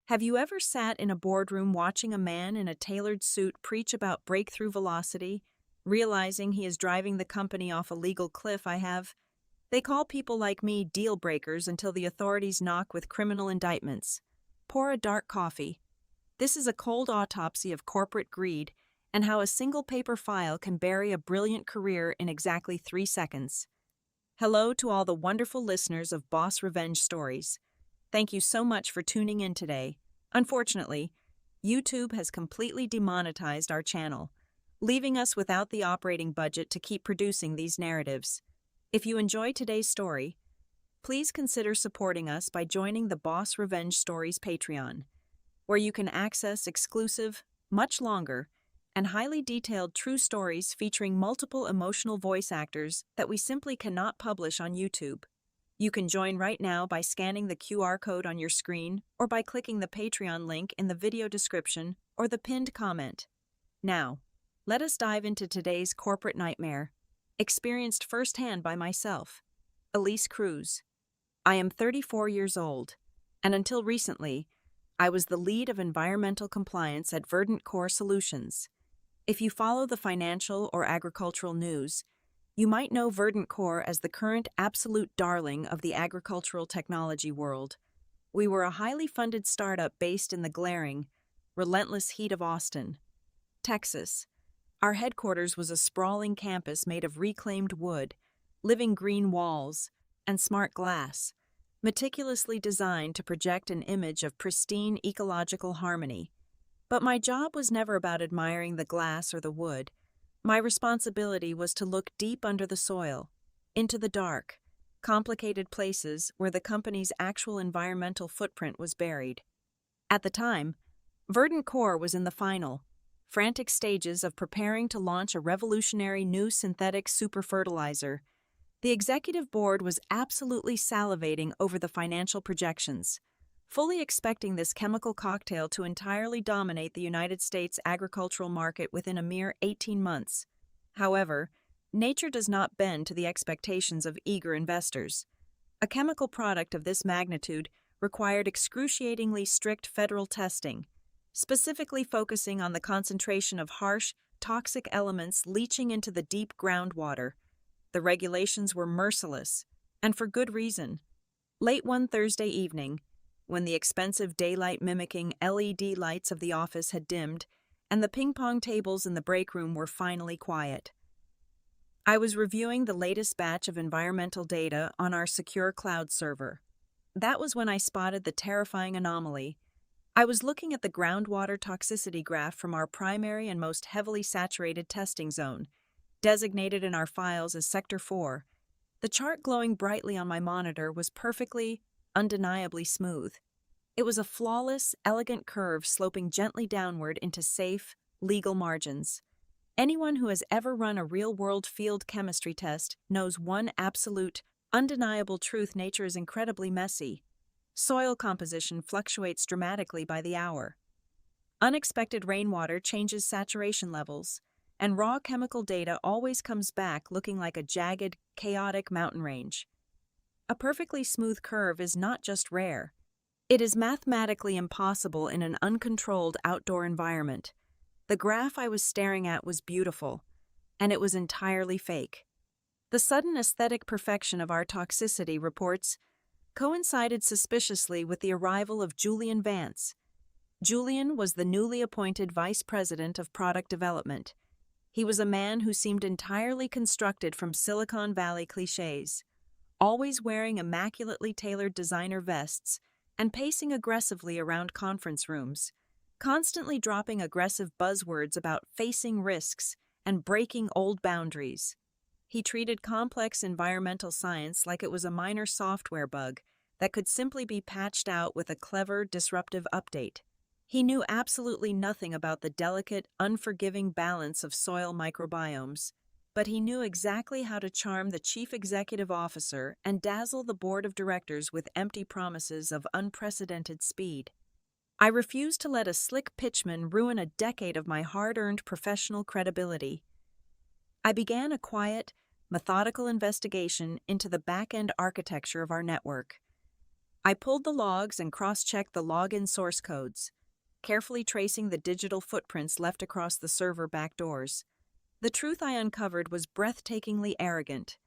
Have you ever sat in a boardroom watching a man in a tailored suit preach about breakthrough velocity, realizing he is driving the company off a legal cliff? I have. They call people like me deal breakers until the authorities knock with criminal indictments. Pour a dark coffee. This is a cold autopsy of corporate greed and how a single paper file can bury a brilliant career in exactly 3 seconds. Hello to all the wonderful listeners of Boss Revenge Stories. Thank you so much for tuning in today. Unfortunately, YouTube has completely demonetized our channel, leaving us without the operating budget to keep producing these narratives. If you enjoy today's story, please consider supporting us by joining the Boss Revenge Stories Patreon, where you can access exclusive, much longer, and highly detailed true stories featuring multiple emotional voice actors that we simply cannot publish on YouTube. You can join right now by scanning the QR code on your screen or by clicking the Patreon link in the video description or the pinned comment. Now, let us dive into today's corporate nightmare, experienced firsthand by myself, Elise Cruz. I am 34 years old, and until recently, I was the lead of environmental compliance at Verdant Core Solutions. If you follow the financial or agricultural news, you might know Verdant Core as the current absolute darling of the agricultural technology world. We were a highly funded startup based in the glaring, relentless heat of Austin, Texas. Our headquarters was a sprawling campus made of reclaimed wood, living green walls, and smart glass, meticulously designed to project an image of pristine ecological harmony. But my job was never about admiring the glass or the wood. My responsibility was to look deep under the soil, into the dark, complicated places where the company's actual environmental footprint was buried. At the time, Verdant Core was in the final, frantic stages of preparing to launch a revolutionary new synthetic superfertilizer. The executive board was absolutely salivating over the financial projections, fully expecting this chemical cocktail to entirely dominate the United States agricultural market within a mere 18 months. However, nature does not bend to the expectations of eager investors. A chemical product of this magnitude required excruciatingly strict federal testing, specifically focusing on the concentration of harsh, toxic elements leaching into the deep groundwater. The regulations were merciless, and for good reason. Late one Thursday evening, when the expensive daylight-mimicking LED lights of the office had dimmed and the ping-pong tables in the break room were finally quiet, I was reviewing the latest batch of environmental data on our secure cloud server. That was when I spotted the terrifying anomaly. I was looking at the groundwater toxicity graph from our primary and most heavily saturated testing zone, designated in our files as Sector 4. The chart glowing brightly on my monitor was perfectly, undeniably smooth. It was a flawless, elegant curve sloping gently downward into safe, legal margins. Anyone who has ever run a real-world field chemistry test knows one absolute, undeniable truth: nature is incredibly messy. Soil composition fluctuates dramatically by the hour. Unexpected rainwater changes saturation levels, and raw chemical data always comes back looking like a jagged, chaotic mountain range. A perfectly smooth curve is not just rare. It is mathematically impossible in an uncontrolled outdoor environment. The graph I was staring at was beautiful, and it was entirely fake. The sudden aesthetic perfection of our toxicity reports coincided suspiciously with the arrival of Julian Vance. Julian was the newly appointed Vice President of Product Development. He was a man who seemed entirely constructed from Silicon Valley cliches, always wearing immaculately tailored designer vests and pacing aggressively around conference rooms, constantly dropping aggressive buzzwords about facing risks and breaking old boundaries. He treated complex environmental science like it was a minor software bug that could simply be patched out with a clever, disruptive update. He knew absolutely nothing about the delicate, unforgiving balance of soil microbiomes, but he knew exactly how to charm the chief executive officer and dazzle the board of directors with empty promises of unprecedented speed. I refused to let a slick pitchman ruin a decade of my hard-earned professional credibility. I began a quiet, methodical investigation into the back-end architecture of our network. I pulled the logs and cross-checked the login source codes, carefully tracing the digital footprints left across the server backdoors. The truth I uncovered was breathtakingly arrogant.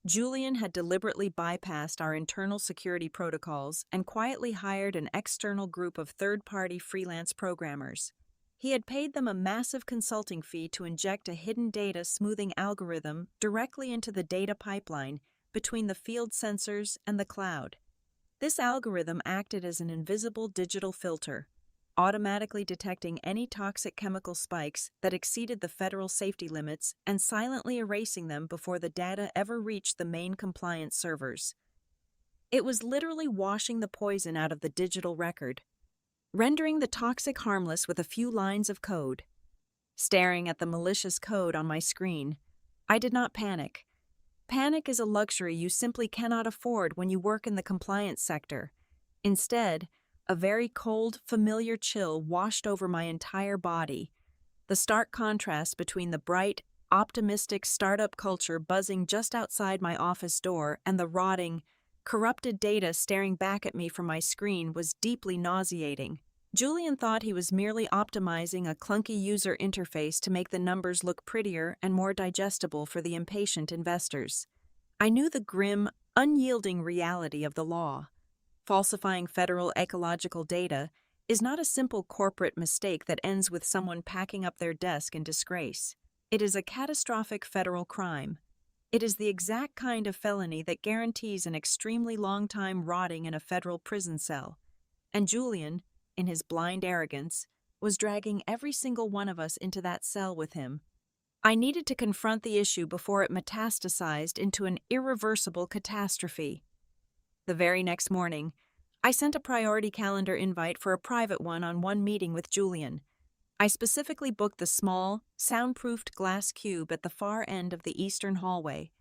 Julian had deliberately bypassed our internal security protocols and quietly hired an external group of third-party freelance programmers. He had paid them a massive consulting fee to inject a hidden data smoothing algorithm directly into the data pipeline between the field sensors and the cloud. This algorithm acted as an invisible digital filter, automatically detecting any toxic chemical spikes that exceeded the federal safety limits and silently erasing them before the data ever reached the main compliance servers. It was literally washing the poison out of the digital record, rendering the toxic harmless with a few lines of code. Staring at the malicious code on my screen, I did not panic. Panic is a luxury you simply cannot afford when you work in the compliance sector. Instead, a very cold, familiar chill washed over my entire body. The stark contrast between the bright, optimistic startup culture buzzing just outside my office door and the rotting, corrupted data staring back at me from my screen was deeply nauseating. Julian thought he was merely optimizing a clunky user interface to make the numbers look prettier and more digestible for the impatient investors. I knew the grim, unyielding reality of the law. Falsifying federal ecological data is not a simple corporate mistake that ends with someone packing up their desk in disgrace. It is a catastrophic federal crime. It is the exact kind of felony that guarantees an extremely long time rotting in a federal prison cell. And Julian, in his blind arrogance, was dragging every single one of us into that cell with him. I needed to confront the issue before it metastasized into an irreversible catastrophe. The very next morning, I sent a priority calendar invite for a private one-on-one meeting with Julian. I specifically booked the small, soundproofed glass cube at the far end of the eastern hallway,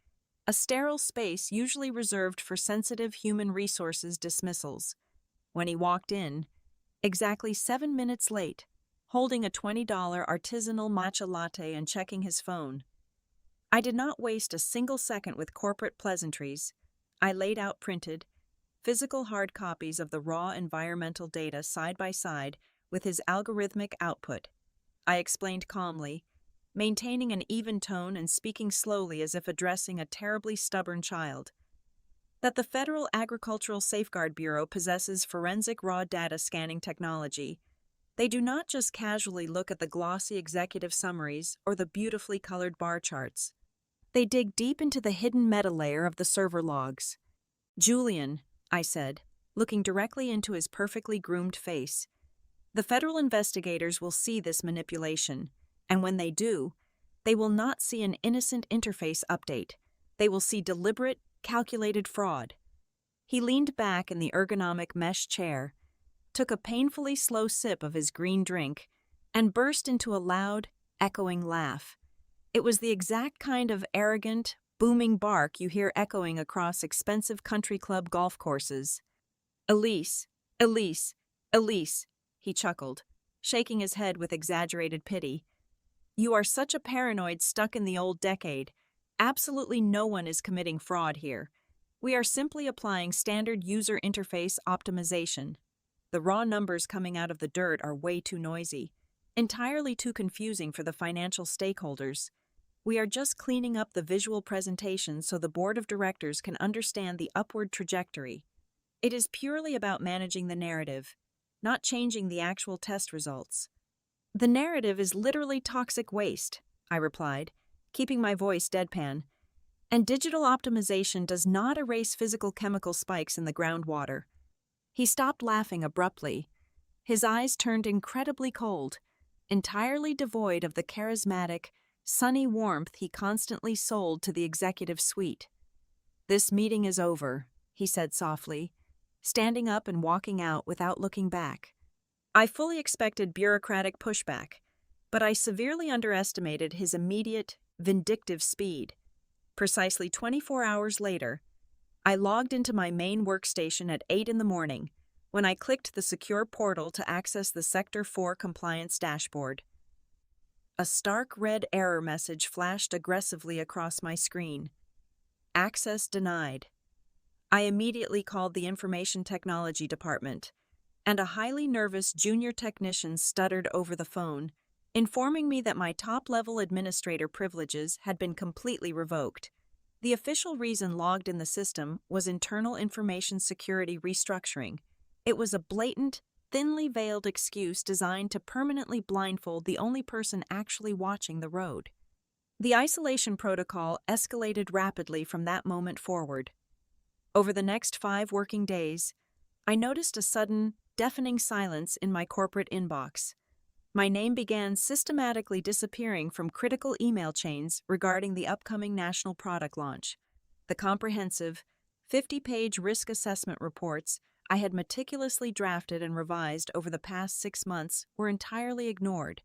a sterile space usually reserved for sensitive human resources dismissals. When he walked in, exactly 7 minutes late, holding a $20 artisanal matcha latte and checking his phone, I did not waste a single second with corporate pleasantries. I laid out printed, physical hard copies of the raw environmental data side by side with his algorithmic output. I explained calmly, maintaining an even tone and speaking slowly as if addressing a terribly stubborn child, that the Federal Agricultural Safeguard Bureau possesses forensic raw data scanning technology. They do not just casually look at the glossy executive summaries or the beautifully colored bar charts. They dig deep into the hidden meta layer of the server logs. Julian, I said, looking directly into his perfectly groomed face, the federal investigators will see this manipulation, and when they do, they will not see an innocent interface update. They will see deliberate, calculated fraud. He leaned back in the ergonomic mesh chair, took a painfully slow sip of his green drink, and burst into a loud, echoing laugh. It was the exact kind of arrogant, booming bark you hear echoing across expensive country club golf courses. Elise, Elise, Elise, he chuckled, shaking his head with exaggerated pity. You are such a paranoid stuck in the old decade. Absolutely no one is committing fraud here. We are simply applying standard user interface optimization. The raw numbers coming out of the dirt are way too noisy, entirely too confusing for the financial stakeholders. We are just cleaning up the visual presentation so the board of directors can understand the upward trajectory. It is purely about managing the narrative, not changing the actual test results. The narrative is literally toxic waste, I replied, keeping my voice deadpan. And digital optimization does not erase physical chemical spikes in the groundwater. He stopped laughing abruptly. His eyes turned incredibly cold, entirely devoid of the charismatic, sunny warmth he constantly sold to the executive suite. This meeting is over, he said softly, standing up and walking out without looking back. I fully expected bureaucratic pushback, but I severely underestimated his immediate, vindictive speed. Precisely 24 hours later, I logged into my main workstation at 8 in the morning when I clicked the secure portal to access the Sector 4 compliance dashboard. A stark red error message flashed aggressively across my screen. Access denied. I immediately called the information technology department, and a highly nervous junior technician stuttered over the phone, informing me that my top-level administrator privileges had been completely revoked. The official reason logged in the system was internal information security restructuring. It was a blatant, thinly veiled excuse designed to permanently blindfold the only person actually watching the road. The isolation protocol escalated rapidly from that moment forward. Over the next 5 working days, I noticed a sudden, deafening silence in my corporate inbox. My name began systematically disappearing from critical email chains regarding the upcoming national product launch. The comprehensive, 50-page risk assessment reports I had meticulously drafted and revised over the past 6 months were entirely ignored.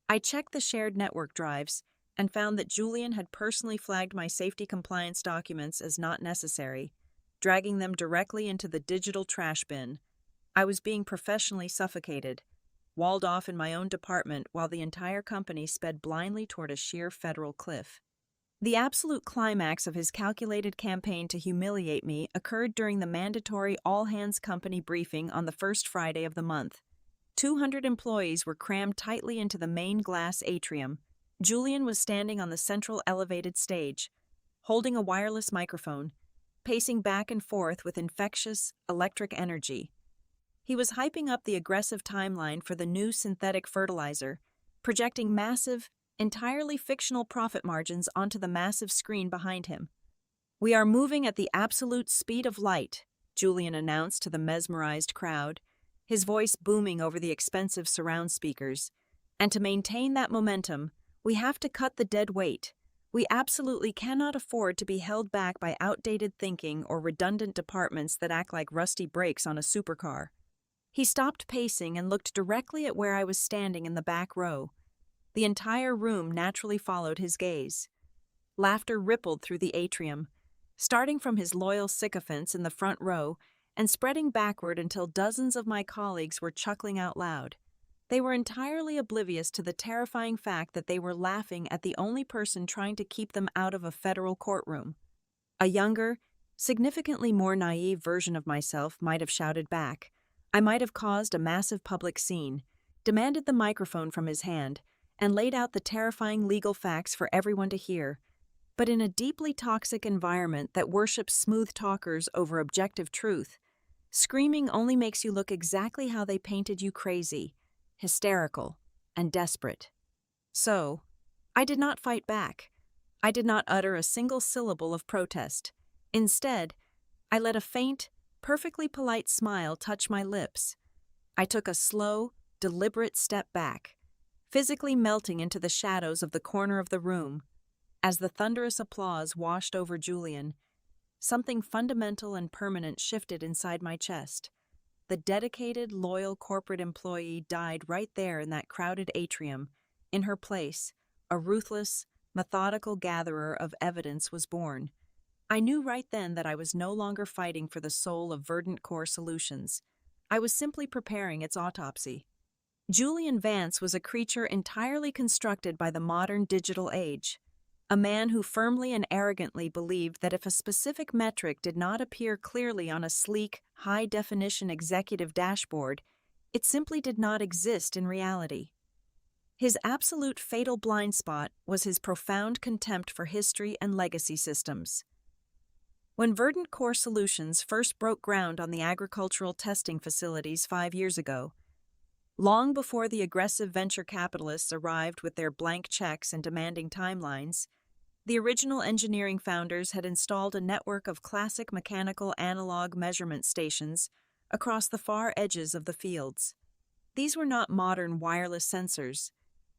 I checked the shared network drives and found that Julian had personally flagged my safety compliance documents as not necessary, dragging them directly into the digital trash bin. I was being professionally suffocated, walled off in my own department while the entire company sped blindly toward a sheer federal cliff. The absolute climax of his calculated campaign to humiliate me occurred during the mandatory all-hands company briefing on the first Friday of the month. 200 employees were crammed tightly into the main glass atrium. Julian was standing on the central elevated stage, holding a wireless microphone, pacing back and forth with infectious, electric energy. He was hyping up the aggressive timeline for the new synthetic fertilizer, projecting massive, entirely fictional profit margins onto the massive screen behind him. "We are moving at the absolute speed of light," Julian announced to the mesmerized crowd, his voice booming over the expensive surround speakers. "And to maintain that momentum, we have to cut the dead weight. We absolutely cannot afford to be held back by outdated thinking or redundant departments that act like rusty brakes on a supercar." He stopped pacing and looked directly at where I was standing in the back row. The entire room naturally followed his gaze. Laughter rippled through the atrium, starting from his loyal sycophants in the front row and spreading backward until dozens of my colleagues were chuckling out loud. They were entirely oblivious to the terrifying fact that they were laughing at the only person trying to keep them out of a federal courtroom. A younger, significantly more naive version of myself might have shouted back. I might have caused a massive public scene, demanded the microphone from his hand, and laid out the terrifying legal facts for everyone to hear. But in a deeply toxic environment that worships smooth talkers over objective truth, screaming only makes you look exactly how they painted you: crazy, hysterical, and desperate. So, I did not fight back. I did not utter a single syllable of protest. Instead, I let a faint, perfectly polite smile touch my lips. I took a slow, deliberate step back, physically melting into the shadows of the corner of the room. As the thunderous applause washed over Julian, something fundamental and permanent shifted inside my chest. The dedicated, loyal corporate employee died right there in that crowded atrium. In her place, a ruthless, methodical gatherer of evidence was born. I knew right then that I was no longer fighting for the soul of Verdant Core Solutions. I was simply preparing its autopsy. Julian Vance was a creature entirely constructed by the modern digital age. A man who firmly and arrogantly believed that if a specific metric did not appear clearly on a sleek, high-definition executive dashboard, it simply did not exist in reality. His absolute fatal blind spot was his profound contempt for history and legacy systems. When Verdant Core Solutions first broke ground on the agricultural testing facilities 5 years ago, long before the aggressive venture capitalists arrived with their blank checks and demanding timelines, the original engineering founders had installed a network of classic mechanical analog measurement stations across the far edges of the fields. These were not modern wireless sensors.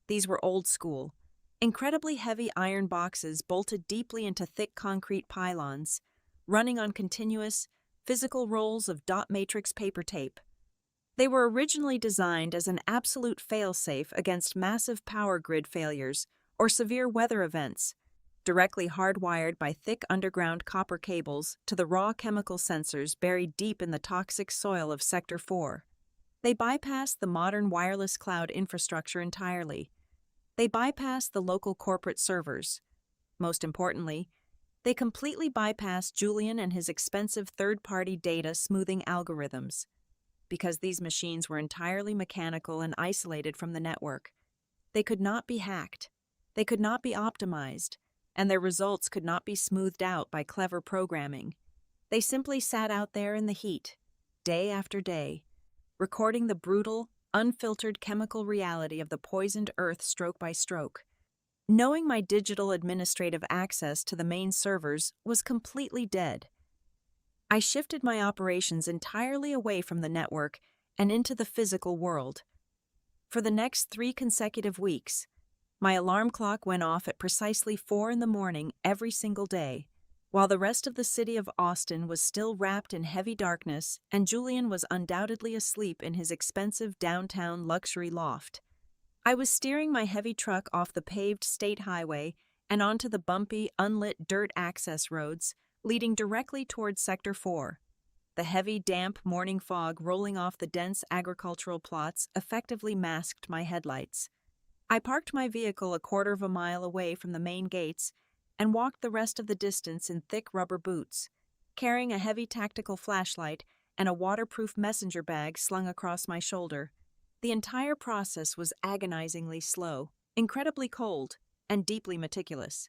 These were old school, incredibly heavy iron boxes bolted deeply into thick concrete pylons, running on continuous, physical rolls of dot matrix paper tape. They were originally designed as an absolute fail-safe against massive power grid failures or severe weather events, directly hardwired by thick underground copper cables to the raw chemical sensors buried deep in the toxic soil of Sector 4. They bypassed the modern wireless cloud infrastructure entirely. They bypassed the local corporate servers. Most importantly, They completely bypassed Julian and his expensive third-party data smoothing algorithms. Because these machines were entirely mechanical and isolated from the network, they could not be hacked, they could not be optimized, and their results could not be smoothed out by clever programming. They simply sat out there in the heat, day after day, recording the brutal, unfiltered chemical reality of the poisoned earth stroke by stroke. Knowing my digital administrative access to the main servers was completely dead, I shifted my operations entirely away from the network and into the physical world. For the next 3 consecutive weeks, my alarm clock went off at precisely 4 in the morning every single day, while the rest of the city of Austin was still wrapped in heavy darkness and Julian was undoubtedly asleep in his expensive downtown luxury loft. I was steering my heavy truck off the paved state highway and onto the bumpy, unlit dirt access roads leading directly towards Sector 4. The heavy, damp morning fog rolling off the dense agricultural plots effectively masked my headlights. I parked my vehicle a quarter of a mile away from the main gates and walked the rest of the distance in thick rubber boots, carrying a heavy tactical flashlight and a waterproof messenger bag slung across my shoulder. The entire process was agonizingly slow, incredibly cold, and deeply meticulous.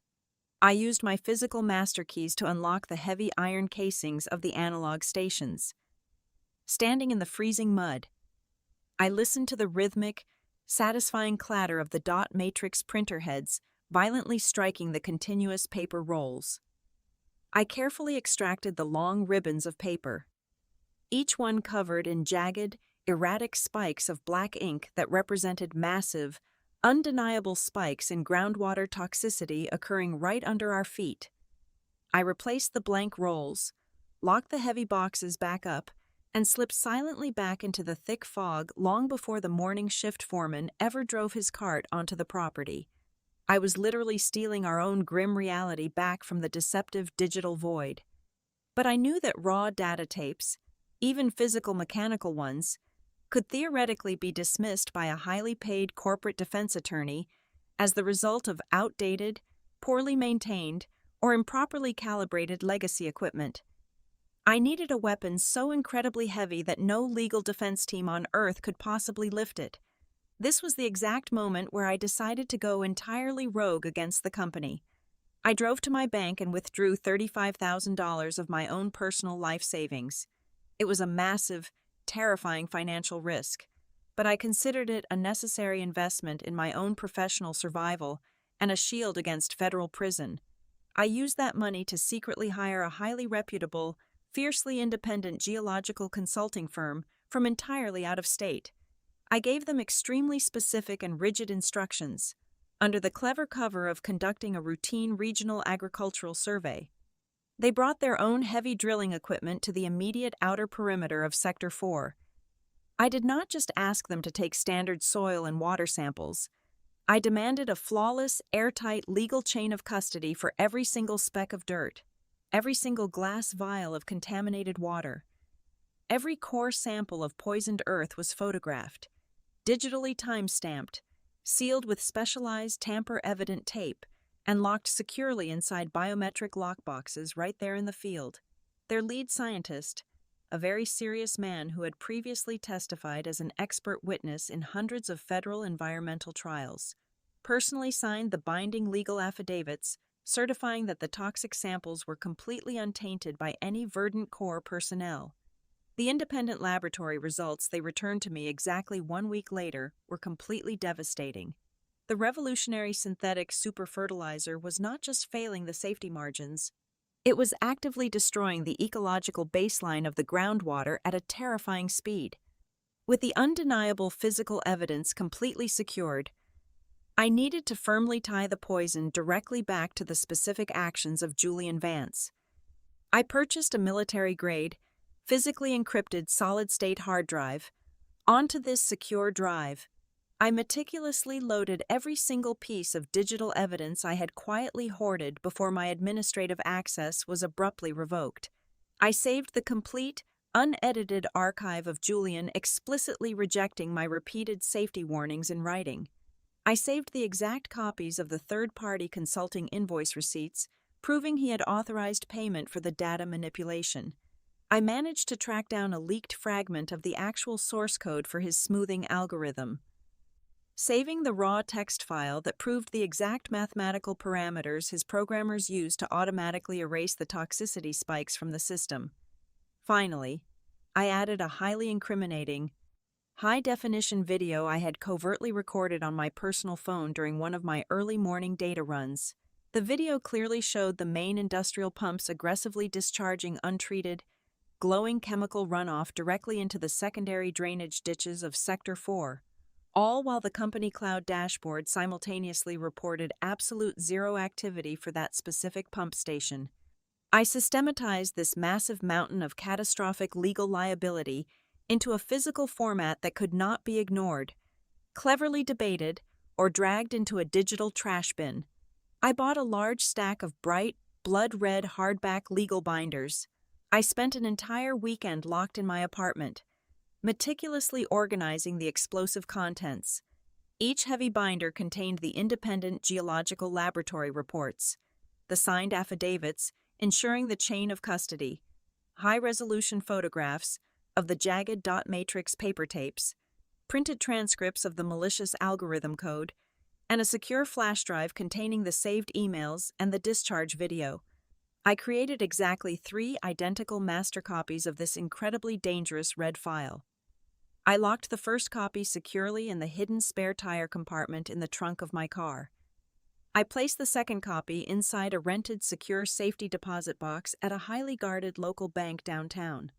I used my physical master keys to unlock the heavy iron casings of the analog stations. Standing in the freezing mud, I listened to the rhythmic, satisfying clatter of the dot matrix printer heads violently striking the continuous paper rolls. I carefully extracted the long ribbons of paper, each one covered in jagged, erratic spikes of black ink that represented massive, undeniable spikes in groundwater toxicity occurring right under our feet. I replaced the blank rolls, locked the heavy boxes back up, and slipped silently back into the thick fog long before the morning shift foreman ever drove his cart onto the property. I was literally stealing our own grim reality back from the deceptive digital void. But I knew that raw data tapes, even physical mechanical ones, could theoretically be dismissed by a highly paid corporate defense attorney as the result of outdated, poorly maintained, or improperly calibrated legacy equipment. I needed a weapon so incredibly heavy that no legal defense team on Earth could possibly lift it. This was the exact moment where I decided to go entirely rogue against the company. I drove to my bank and withdrew $35,000 of my own personal life savings. It was a massive, terrifying financial risk, but I considered it a necessary investment in my own professional survival and a shield against federal prison. I used that money to secretly hire a highly reputable, fiercely independent geological consulting firm from entirely out of state. I gave them extremely specific and rigid instructions, under the clever cover of conducting a routine regional agricultural survey. They brought their own heavy drilling equipment to the immediate outer perimeter of Sector 4. I did not just ask them to take standard soil and water samples. I demanded a flawless, airtight legal chain of custody for every single speck of dirt, every single glass vial of contaminated water. Every core sample of poisoned earth was photographed, digitally time-stamped, sealed with specialized tamper-evident tape, and locked securely inside biometric lockboxes right there in the field. Their lead scientist, a very serious man who had previously testified as an expert witness in hundreds of federal environmental trials, personally signed the binding legal affidavits certifying that the toxic samples were completely untainted by any Verdant Corps personnel. The independent laboratory results they returned to me exactly 1 week later were completely devastating. The revolutionary synthetic superfertilizer was not just failing the safety margins, it was actively destroying the ecological baseline of the groundwater at a terrifying speed. With the undeniable physical evidence completely secured, I needed to firmly tie the poison directly back to the specific actions of Julian Vance. I purchased a military-grade, physically encrypted solid-state hard drive. Onto this secure drive, I meticulously loaded every single piece of digital evidence I had quietly hoarded before my administrative access was abruptly revoked. I saved the complete, unedited archive of Julian explicitly rejecting my repeated safety warnings in writing. I saved the exact copies of the third-party consulting invoice receipts proving he had authorized payment for the data manipulation. I managed to track down a leaked fragment of the actual source code for his smoothing algorithm, saving the raw text file that proved the exact mathematical parameters his programmers used to automatically erase the toxicity spikes from the system. Finally, I added a highly incriminating, high-definition video I had covertly recorded on my personal phone during one of my early morning data runs. The video clearly showed the main industrial pumps aggressively discharging untreated, glowing chemical runoff directly into the secondary drainage ditches of Sector 4, all while the company cloud dashboard simultaneously reported absolute zero activity for that specific pump station. I systematized this massive mountain of catastrophic legal liability into a physical format that could not be ignored, cleverly debated, or dragged into a digital trash bin. I bought a large stack of bright, blood-red hardback legal binders. I spent an entire weekend locked in my apartment, meticulously organizing the explosive contents. Each heavy binder contained the independent geological laboratory reports, the signed affidavits ensuring the chain of custody, high-resolution photographs of the jagged dot matrix paper tapes, printed transcripts of the malicious algorithm code, and a secure flash drive containing the saved emails and the discharge video. I created exactly 3 identical master copies of this incredibly dangerous red file. I locked the first copy securely in the hidden spare tire compartment in the trunk of my car. I placed the second copy inside a rented secure safety deposit box at a highly guarded local bank downtown.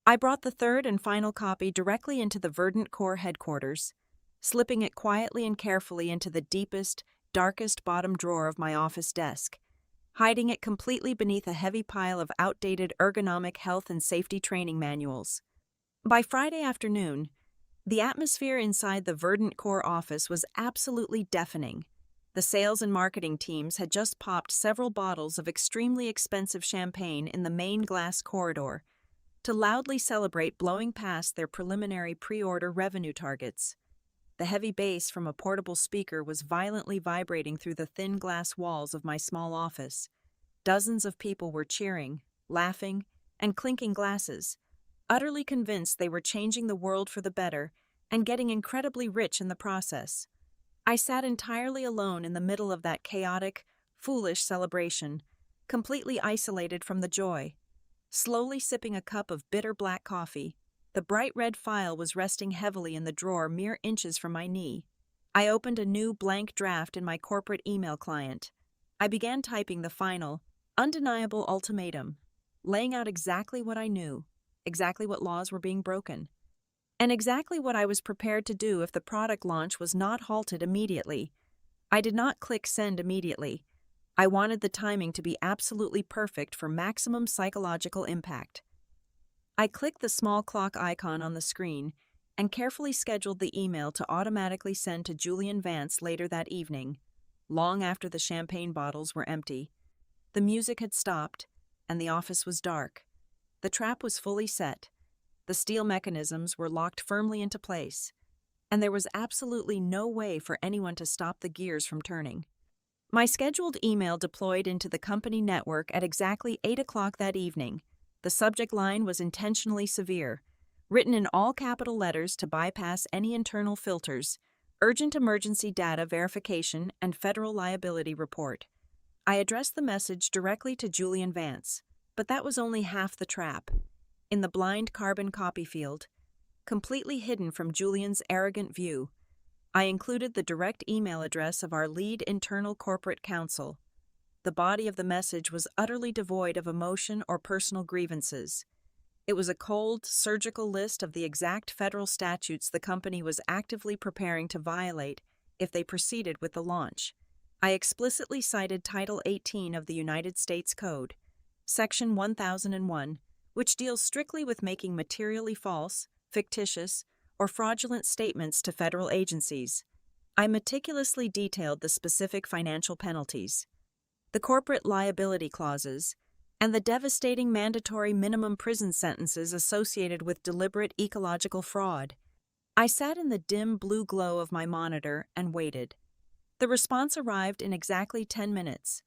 I brought the third and final copy directly into the Verdant Corps headquarters, slipping it quietly and carefully into the deepest, darkest bottom drawer of my office desk, hiding it completely beneath a heavy pile of outdated ergonomic health and safety training manuals. By Friday afternoon, the atmosphere inside the Verdant Corps office was absolutely deafening. The sales and marketing teams had just popped several bottles of extremely expensive champagne in the main glass corridor to loudly celebrate blowing past their preliminary pre-order revenue targets. The heavy bass from a portable speaker was violently vibrating through the thin glass walls of my small office. Dozens of people were cheering, laughing, and clinking glasses, utterly convinced they were changing the world for the better and getting incredibly rich in the process. I sat entirely alone in the middle of that chaotic, foolish celebration, completely isolated from the joy. Slowly sipping a cup of bitter black coffee, the bright red file was resting heavily in the drawer mere inches from my knee. I opened a new blank draft in my corporate email client. I began typing the final, undeniable ultimatum, laying out exactly what I knew, exactly what laws were being broken, and exactly what I was prepared to do if the product launch was not halted immediately. I did not click send immediately. I wanted the timing to be absolutely perfect for maximum psychological impact. I clicked the small clock icon on the screen and carefully scheduled the email to automatically send to Julian Vance later that evening, long after the champagne bottles were empty. The music had stopped, and the office was dark. The trap was fully set. The steel mechanisms were locked firmly into place, and there was absolutely no way for anyone to stop the gears from turning. My scheduled email deployed into the company network at exactly 8 o'clock that evening. The subject line was intentionally severe, written in all capital letters to bypass any internal filters: urgent emergency data verification and federal liability report. I addressed the message directly to Julian Vance, but that was only half the trap. In the blind carbon copy field, completely hidden from Julian's arrogant view, I included the direct email address of our lead internal corporate counsel. The body of the message was utterly devoid of emotion or personal grievances. It was a cold, surgical list of the exact federal statutes the company was actively preparing to violate if they proceeded with the launch. I explicitly cited Title 18 of the United States Code, Section 1001, which deals strictly with making materially false, fictitious, or fraudulent statements to federal agencies. I meticulously detailed the specific financial penalties, the corporate liability clauses, and the devastating mandatory minimum prison sentences associated with deliberate ecological fraud. I sat in the dim blue glow of my monitor and waited. The response arrived in exactly 10 minutes.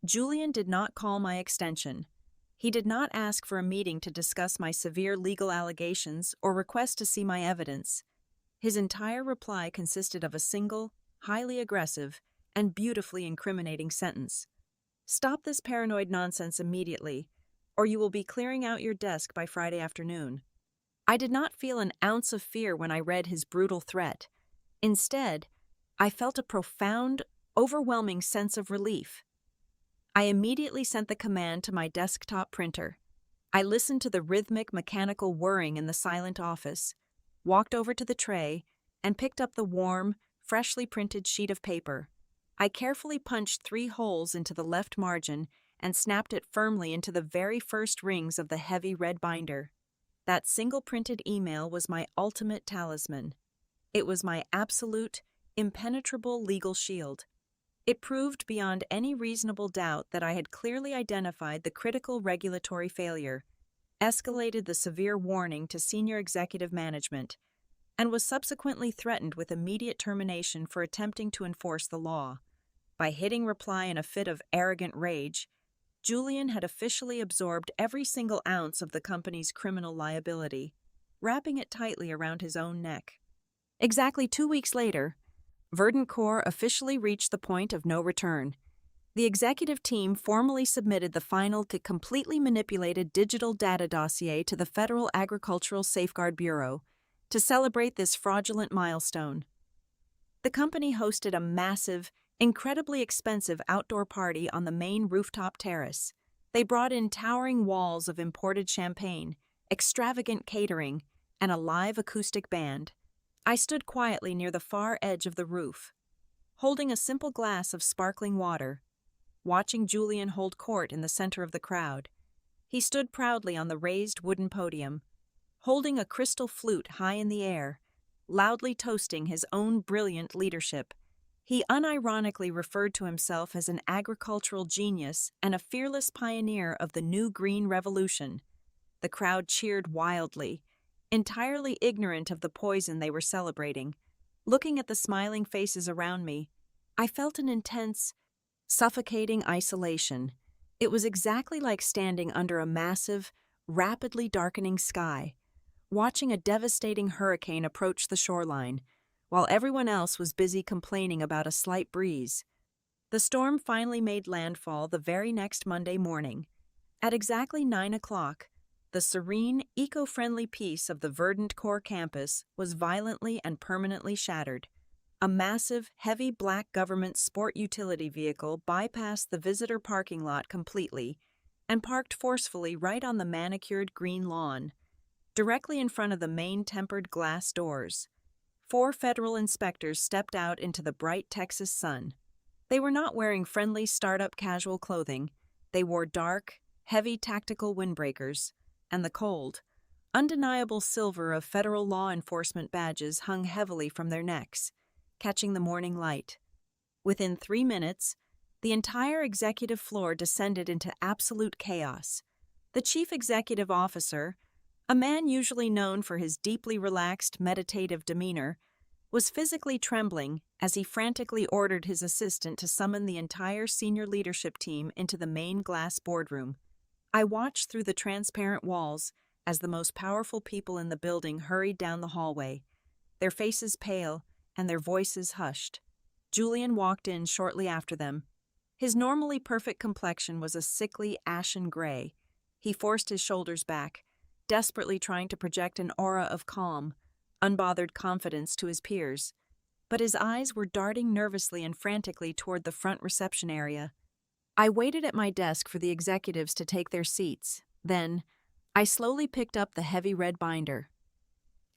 Julian did not call my extension. He did not ask for a meeting to discuss my severe legal allegations or request to see my evidence. His entire reply consisted of a single, highly aggressive, and beautifully incriminating sentence. "Stop this paranoid nonsense immediately, or you will be clearing out your desk by Friday afternoon." I did not feel an ounce of fear when I read his brutal threat. Instead, I felt a profound, overwhelming sense of relief. I immediately sent the command to my desktop printer. I listened to the rhythmic mechanical whirring in the silent office, walked over to the tray, and picked up the warm, freshly printed sheet of paper. I carefully punched 3 holes into the left margin and snapped it firmly into the very first rings of the heavy red binder. That single printed email was my ultimate talisman. It was my absolute, impenetrable legal shield. It proved beyond any reasonable doubt that I had clearly identified the critical regulatory failure, escalated the severe warning to senior executive management, and was subsequently threatened with immediate termination for attempting to enforce the law. By hitting reply in a fit of arrogant rage, Julian had officially absorbed every single ounce of the company's criminal liability, wrapping it tightly around his own neck. Exactly 2 weeks later, Verdant Corps officially reached the point of no return. The executive team formally submitted the final, completely manipulated digital data dossier to the Federal Agricultural Safeguard Bureau to celebrate this fraudulent milestone. The company hosted a massive, incredibly expensive outdoor party on the main rooftop terrace. They brought in towering walls of imported champagne, extravagant catering, and a live acoustic band. I stood quietly near the far edge of the roof, holding a simple glass of sparkling water, watching Julian hold court in the center of the crowd. He stood proudly on the raised wooden podium, holding a crystal flute high in the air, loudly toasting his own brilliant leadership. He unironically referred to himself as an agricultural genius and a fearless pioneer of the new green revolution. The crowd cheered wildly, entirely ignorant of the poison they were celebrating. Looking at the smiling faces around me, I felt an intense, suffocating isolation. It was exactly like standing under a massive, rapidly darkening sky, watching a devastating hurricane approach the shoreline, while everyone else was busy complaining about a slight breeze. The storm finally made landfall the very next Monday morning. At exactly 9 o'clock, the serene, eco-friendly peace of the Verdant Corps campus was violently and permanently shattered. A massive, heavy black government sport utility vehicle bypassed the visitor parking lot completely and parked forcefully right on the manicured green lawn, directly in front of the main tempered glass doors. 4 federal inspectors stepped out into the bright Texas sun. They were not wearing friendly startup casual clothing. They wore dark, heavy tactical windbreakers, and the cold, undeniable silver of federal law enforcement badges hung heavily from their necks, catching the morning light. Within 3 minutes, the entire executive floor descended into absolute chaos. The chief executive officer, a man usually known for his deeply relaxed, meditative demeanor, was physically trembling as he frantically ordered his assistant to summon the entire senior leadership team into the main glass boardroom. I watched through the transparent walls as the most powerful people in the building hurried down the hallway, their faces pale and their voices hushed. Julian walked in shortly after them. His normally perfect complexion was a sickly, ashen gray. He forced his shoulders back, desperately trying to project an aura of calm, unbothered confidence to his peers. But his eyes were darting nervously and frantically toward the front reception area. I waited at my desk for the executives to take their seats. Then, I slowly picked up the heavy red binder.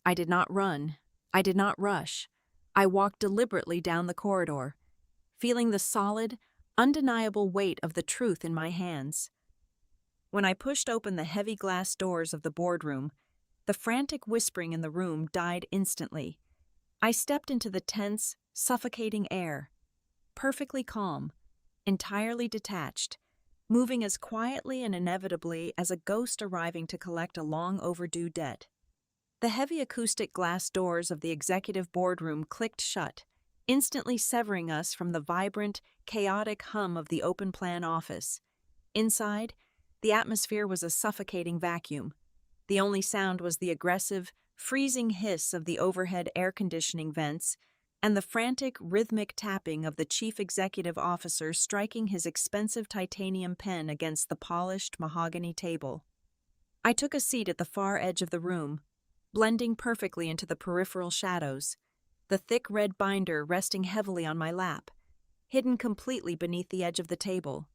I did not run. I did not rush. I walked deliberately down the corridor, feeling the solid, undeniable weight of the truth in my hands. When I pushed open the heavy glass doors of the boardroom, the frantic whispering in the room died instantly. I stepped into the tense, suffocating air, perfectly calm, entirely detached, moving as quietly and inevitably as a ghost arriving to collect a long overdue debt. The heavy acoustic glass doors of the executive boardroom clicked shut, instantly severing us from the vibrant, chaotic hum of the open-plan office. Inside, the atmosphere was a suffocating vacuum. The only sound was the aggressive, freezing hiss of the overhead air conditioning vents and the frantic, rhythmic tapping of the chief executive officer striking his expensive titanium pen against the polished mahogany table. I took a seat at the far edge of the room, blending perfectly into the peripheral shadows, the thick red binder resting heavily on my lap, hidden completely beneath the edge of the table.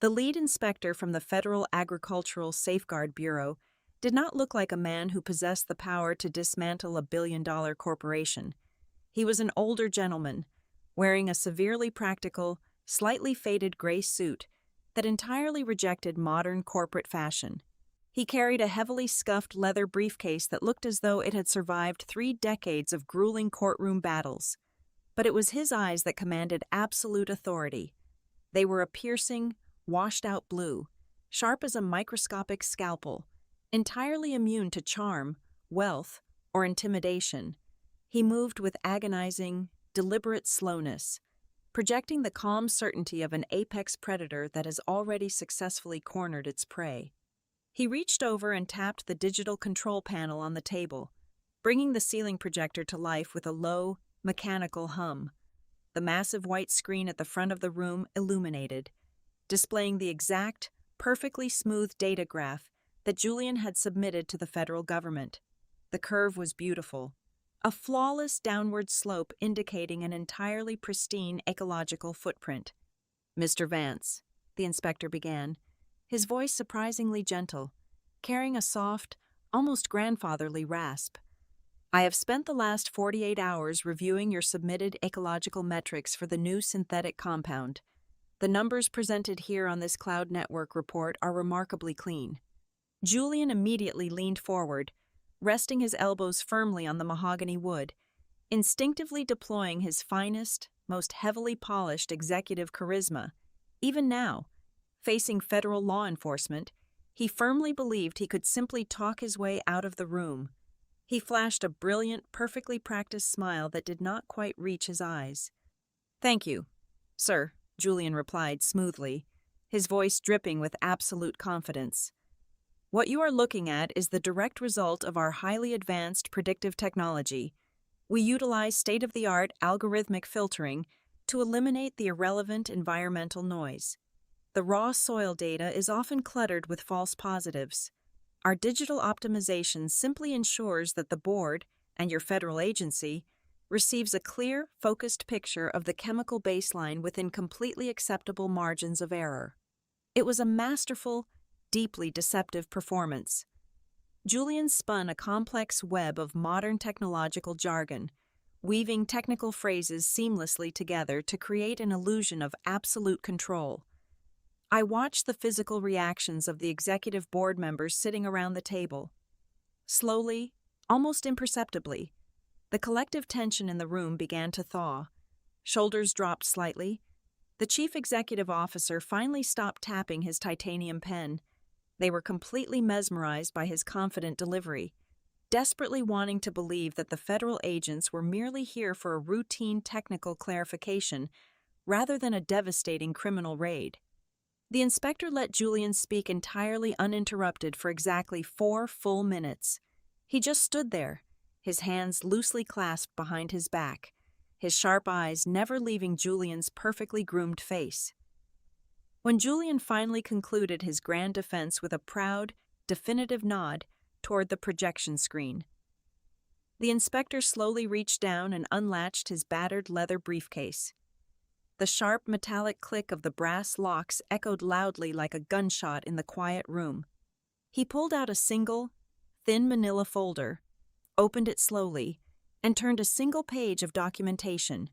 The lead inspector from the Federal Agricultural Safeguard Bureau did not look like a man who possessed the power to dismantle a billion-dollar corporation. He was an older gentleman, wearing a severely practical, slightly faded gray suit that entirely rejected modern corporate fashion. He carried a heavily scuffed leather briefcase that looked as though it had survived 3 decades of grueling courtroom battles. But it was his eyes that commanded absolute authority. They were a piercing, washed-out blue, sharp as a microscopic scalpel, entirely immune to charm, wealth, or intimidation. He moved with agonizing, deliberate slowness, projecting the calm certainty of an apex predator that has already successfully cornered its prey. He reached over and tapped the digital control panel on the table, bringing the ceiling projector to life with a low, mechanical hum. The massive white screen at the front of the room illuminated, displaying the exact, perfectly smooth data graph that Julian had submitted to the federal government. The curve was beautiful, a flawless downward slope indicating an entirely pristine ecological footprint. "Mr. Vance," the inspector began, his voice surprisingly gentle, carrying a soft, almost grandfatherly rasp. "I have spent the last 48 hours reviewing your submitted ecological metrics for the new synthetic compound. The numbers presented here on this cloud network report are remarkably clean." Julian immediately leaned forward, resting his elbows firmly on the mahogany wood, instinctively deploying his finest, most heavily polished executive charisma. Even now, facing federal law enforcement, he firmly believed he could simply talk his way out of the room. He flashed a brilliant, perfectly practiced smile that did not quite reach his eyes. "Thank you, sir," Julian replied smoothly, his voice dripping with absolute confidence. "What you are looking at is the direct result of our highly advanced predictive technology. We utilize state-of-the-art algorithmic filtering to eliminate the irrelevant environmental noise. The raw soil data is often cluttered with false positives. Our digital optimization simply ensures that the board, and your federal agency, receives a clear, focused picture of the chemical baseline within completely acceptable margins of error." It was a masterful, deeply deceptive performance. Julian spun a complex web of modern technological jargon, weaving technical phrases seamlessly together to create an illusion of absolute control. I watched the physical reactions of the executive board members sitting around the table. Slowly, almost imperceptibly, the collective tension in the room began to thaw. Shoulders dropped slightly. The chief executive officer finally stopped tapping his titanium pen. They were completely mesmerized by his confident delivery, desperately wanting to believe that the federal agents were merely here for a routine technical clarification rather than a devastating criminal raid. The inspector let Julian speak entirely uninterrupted for exactly 4 full minutes. He just stood there, his hands loosely clasped behind his back, his sharp eyes never leaving Julian's perfectly groomed face. When Julian finally concluded his grand defense with a proud, definitive nod toward the projection screen, the inspector slowly reached down and unlatched his battered leather briefcase. The sharp metallic click of the brass locks echoed loudly like a gunshot in the quiet room. He pulled out a single, thin manila folder, opened it slowly, and turned a single page of documentation.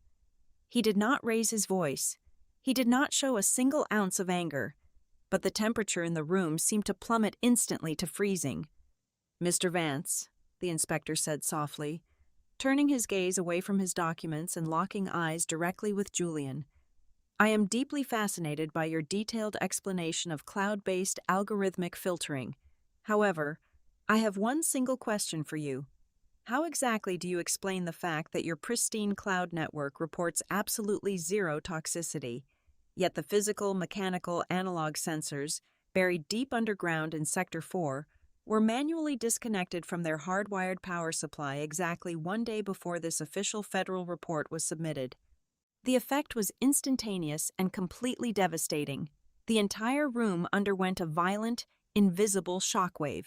He did not raise his voice. He did not show a single ounce of anger, but the temperature in the room seemed to plummet instantly to freezing. "Mr. Vance," the inspector said softly, turning his gaze away from his documents and locking eyes directly with Julian, "I am deeply fascinated by your detailed explanation of cloud-based algorithmic filtering. However, I have one single question for you. How exactly do you explain the fact that your pristine cloud network reports absolutely zero toxicity, yet the physical, mechanical, analog sensors, buried deep underground in Sector 4, were manually disconnected from their hardwired power supply exactly 1 day before this official federal report was submitted? The effect was instantaneous and completely devastating. The entire room underwent a violent, invisible shockwave.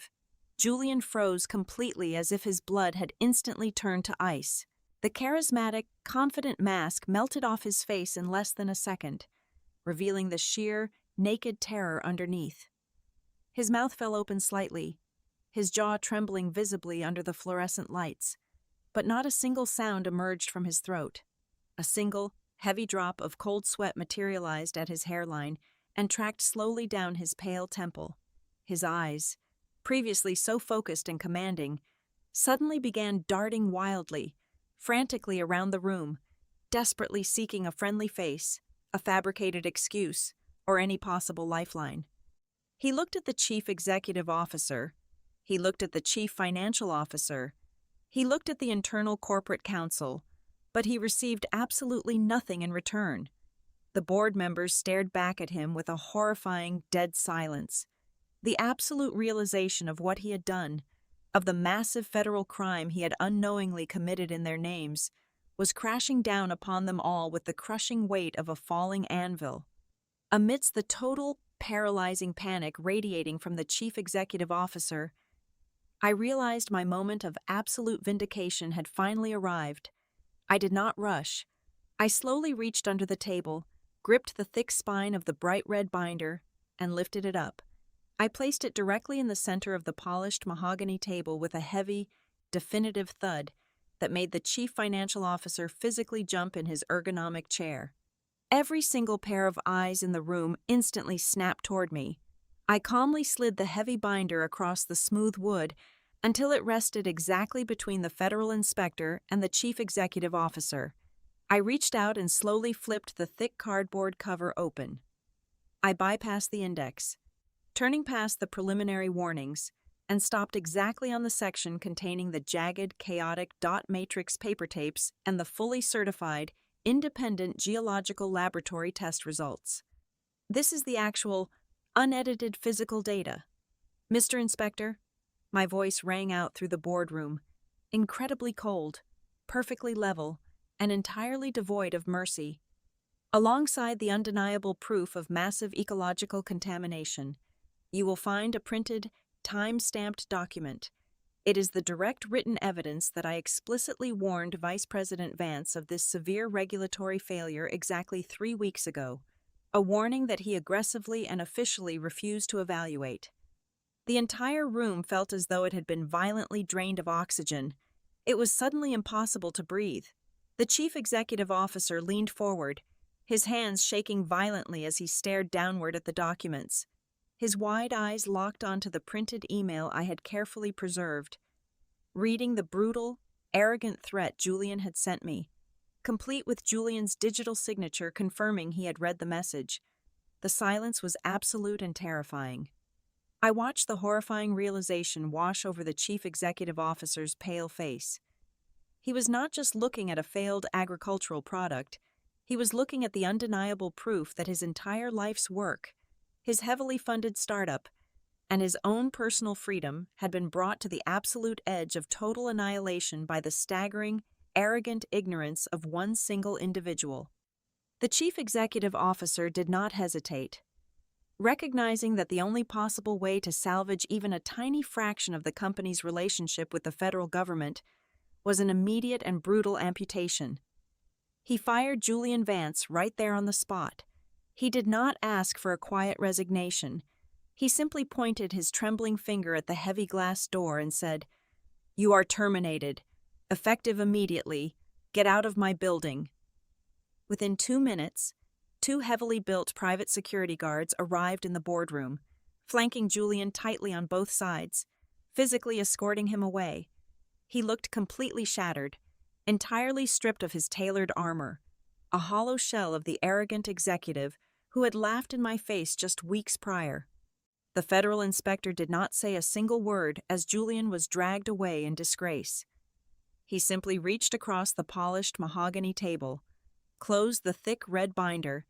Julian froze completely as if his blood had instantly turned to ice. The charismatic, confident mask melted off his face in less than a second, revealing the sheer, naked terror underneath. His mouth fell open slightly, his jaw trembling visibly under the fluorescent lights, but not a single sound emerged from his throat. A single, heavy drop of cold sweat materialized at his hairline and tracked slowly down his pale temple. His eyes, previously so focused and commanding, suddenly began darting wildly, frantically around the room, desperately seeking a friendly face, a fabricated excuse, or any possible lifeline. He looked at the chief executive officer. He looked at the chief financial officer. He looked at the internal corporate counsel, but he received absolutely nothing in return. The board members stared back at him with a horrifying, dead silence. The absolute realization of what he had done, of the massive federal crime he had unknowingly committed in their names, was crashing down upon them all with the crushing weight of a falling anvil. Amidst the total, paralyzing panic radiating from the chief executive officer, I realized my moment of absolute vindication had finally arrived. I did not rush. I slowly reached under the table, gripped the thick spine of the bright red binder, and lifted it up. I placed it directly in the center of the polished mahogany table with a heavy, definitive thud that made the chief financial officer physically jump in his ergonomic chair. Every single pair of eyes in the room instantly snapped toward me. I calmly slid the heavy binder across the smooth wood until it rested exactly between the federal inspector and the chief executive officer. I reached out and slowly flipped the thick cardboard cover open. I bypassed the index, turning past the preliminary warnings, and stopped exactly on the section containing the jagged, chaotic dot matrix paper tapes and the fully certified, independent geological laboratory test results. This is the actual, unedited physical data. Mr. Inspector, my voice rang out through the boardroom, incredibly cold, perfectly level, and entirely devoid of mercy. Alongside the undeniable proof of massive ecological contamination, you will find a printed, time-stamped document. It is the direct written evidence that I explicitly warned Vice President Vance of this severe regulatory failure exactly 3 weeks ago, a warning that he aggressively and officially refused to evaluate. The entire room felt as though it had been violently drained of oxygen. It was suddenly impossible to breathe. The chief executive officer leaned forward, his hands shaking violently as he stared downward at the documents. His wide eyes locked onto the printed email I had carefully preserved, reading the brutal, arrogant threat Julian had sent me, complete with Julian's digital signature confirming he had read the message. The silence was absolute and terrifying. I watched the horrifying realization wash over the chief executive officer's pale face. He was not just looking at a failed agricultural product, he was looking at the undeniable proof that his entire life's work, his heavily funded startup, and his own personal freedom had been brought to the absolute edge of total annihilation by the staggering, arrogant ignorance of one single individual. The chief executive officer did not hesitate. Recognizing that the only possible way to salvage even a tiny fraction of the company's relationship with the federal government was an immediate and brutal amputation. He fired Julian Vance right there on the spot. He did not ask for a quiet resignation. He simply pointed his trembling finger at the heavy glass door and said, "You are terminated. Effective immediately. Get out of my building." Within 2 minutes, 2 heavily built private security guards arrived in the boardroom, flanking Julian tightly on both sides, physically escorting him away. He looked completely shattered, entirely stripped of his tailored armor, a hollow shell of the arrogant executive who had laughed in my face just weeks prior. The federal inspector did not say a single word as Julian was dragged away in disgrace. He simply reached across the polished mahogany table, closed the thick red binder,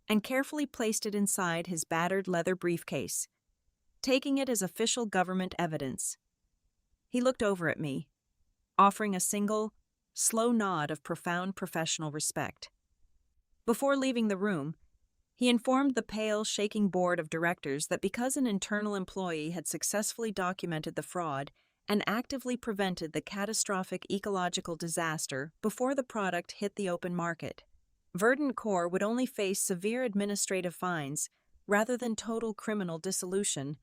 and carefully placed it inside his battered leather briefcase, taking it as official government evidence. He looked over at me, offering a single, slow nod of profound professional respect. Before leaving the room, he informed the pale, shaking board of directors that because an internal employee had successfully documented the fraud and actively prevented the catastrophic ecological disaster before the product hit the open market, Verdant Core would only face severe administrative fines rather than total criminal dissolution.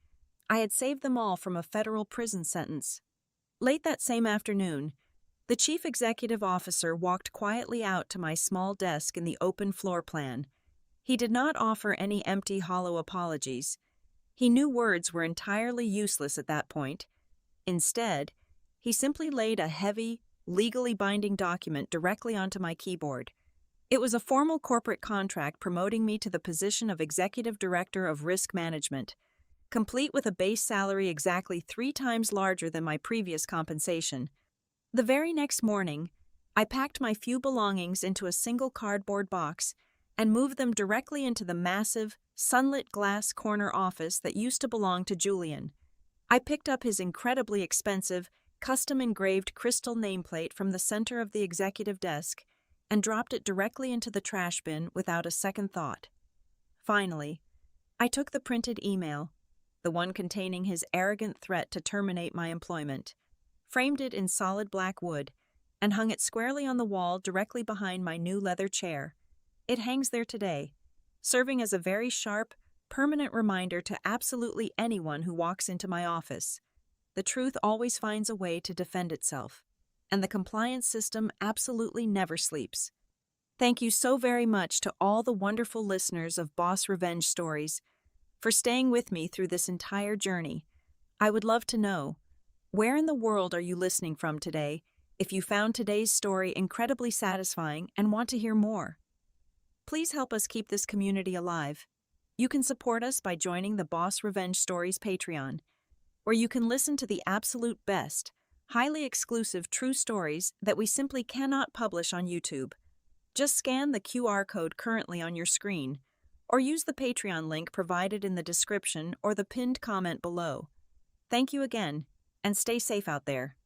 I had saved them all from a federal prison sentence. Late that same afternoon, the chief executive officer walked quietly out to my small desk in the open floor plan. He did not offer any empty, hollow apologies. He knew words were entirely useless at that point. Instead, he simply laid a heavy, legally binding document directly onto my keyboard. It was a formal corporate contract promoting me to the position of Executive Director of Risk Management, complete with a base salary exactly 3 times larger than my previous compensation. The very next morning, I packed my few belongings into a single cardboard box and moved them directly into the massive, sunlit glass corner office that used to belong to Julian. I picked up his incredibly expensive, custom-engraved crystal nameplate from the center of the executive desk and dropped it directly into the trash bin without a second thought. Finally, I took the printed email, the one containing his arrogant threat to terminate my employment, framed it in solid black wood, and hung it squarely on the wall directly behind my new leather chair. It hangs there today, serving as a very sharp, permanent reminder to absolutely anyone who walks into my office. The truth always finds a way to defend itself, and the compliance system absolutely never sleeps. Thank you so very much to all the wonderful listeners of Boss Revenge Stories for staying with me through this entire journey. I would love to know, where in the world are you listening from today if you found today's story incredibly satisfying and want to hear more? Please help us keep this community alive. You can support us by joining the Boss Revenge Stories Patreon, where you can listen to the absolute best, highly exclusive true stories that we simply cannot publish on YouTube. Just scan the QR code currently on your screen, or use the Patreon link provided in the description or the pinned comment below. Thank you again, and stay safe out there.